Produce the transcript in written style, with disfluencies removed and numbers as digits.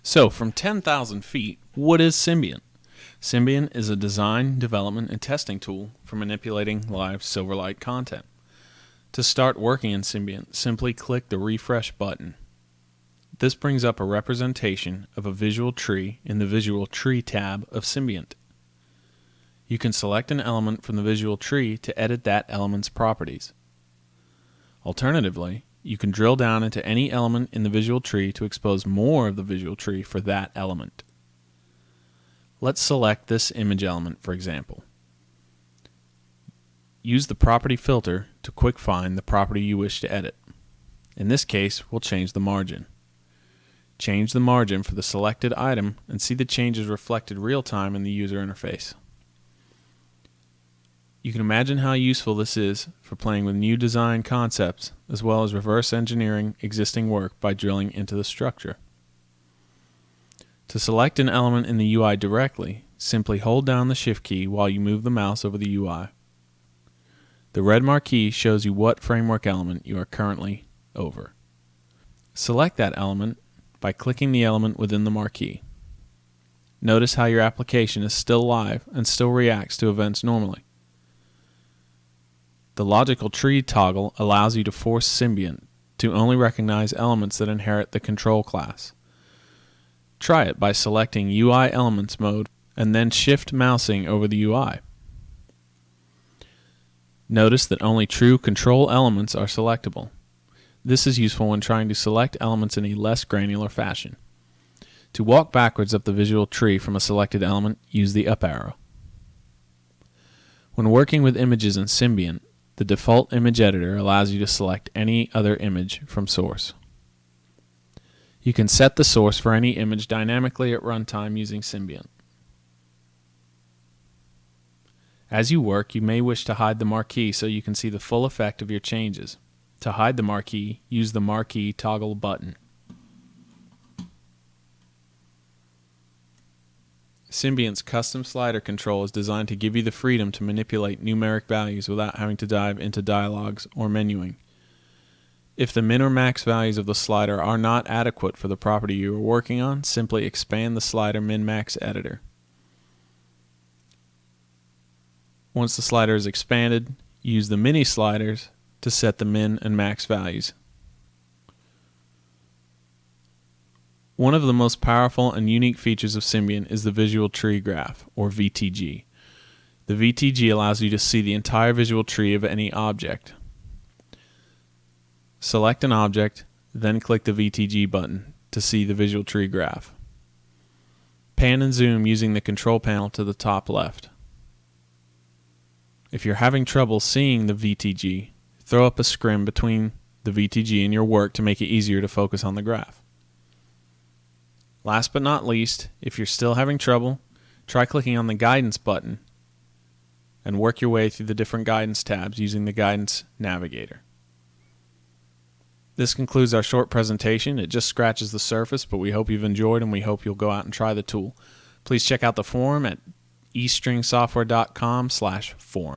So, from 10,000 feet, what is Symbiant? Symbiant is a design, development, and testing tool for manipulating live Silverlight content. To start working in Symbiant, simply click the Refresh button. This brings up a representation of a visual tree in the Visual Tree tab of Symbiant. You can select an element from the visual tree to edit that element's properties. Alternatively, you can drill down into any element in the visual tree to expose more of the visual tree for that element. Let's select this image element, for example. Use the property filter to quick find the property you wish to edit. In this case, we'll change the margin. Change the margin for the selected item and see the changes reflected real-time in the user interface. You can imagine how useful this is for playing with new design concepts as well as reverse engineering existing work by drilling into the structure. To select an element in the UI directly, simply hold down the Shift key while you move the mouse over the UI. The red marquee shows you what framework element you are currently over. Select that element by clicking the element within the marquee. Notice how your application is still live and still reacts to events normally. The logical tree toggle allows you to force Symbiant to only recognize elements that inherit the control class. Try it by selecting UI Elements mode and then shift mousing over the UI. Notice that only true control elements are selectable. This is useful when trying to select elements in a less granular fashion. To walk backwards up the visual tree from a selected element, use the up arrow. When working with images in Symbiant, the default image editor allows you to select any other image from source. You can set the source for any image dynamically at runtime using Symbiant. As you work, you may wish to hide the marquee so you can see the full effect of your changes. To hide the marquee, use the marquee toggle button. Symbiant's custom slider control is designed to give you the freedom to manipulate numeric values without having to dive into dialogues or menuing. If the min or max values of the slider are not adequate for the property you are working on, simply expand the slider min-max editor. Once the slider is expanded, use the mini sliders to set the min and max values. One of the most powerful and unique features of Symbiant is the Visual Tree Graph, or VTG. The VTG allows you to see the entire visual tree of any object. Select an object, then click the VTG button to see the visual tree graph. Pan and zoom using the control panel to the top left. If you're having trouble seeing the VTG, throw up a scrim between the VTG and your work to make it easier to focus on the graph. Last but not least, if you're still having trouble, try clicking on the Guidance button and work your way through the different guidance tabs using the Guidance Navigator. This concludes our short presentation. It just scratches the surface, but we hope you've enjoyed and we hope you'll go out and try the tool. Please check out the forum at eStringSoftware.com/forum.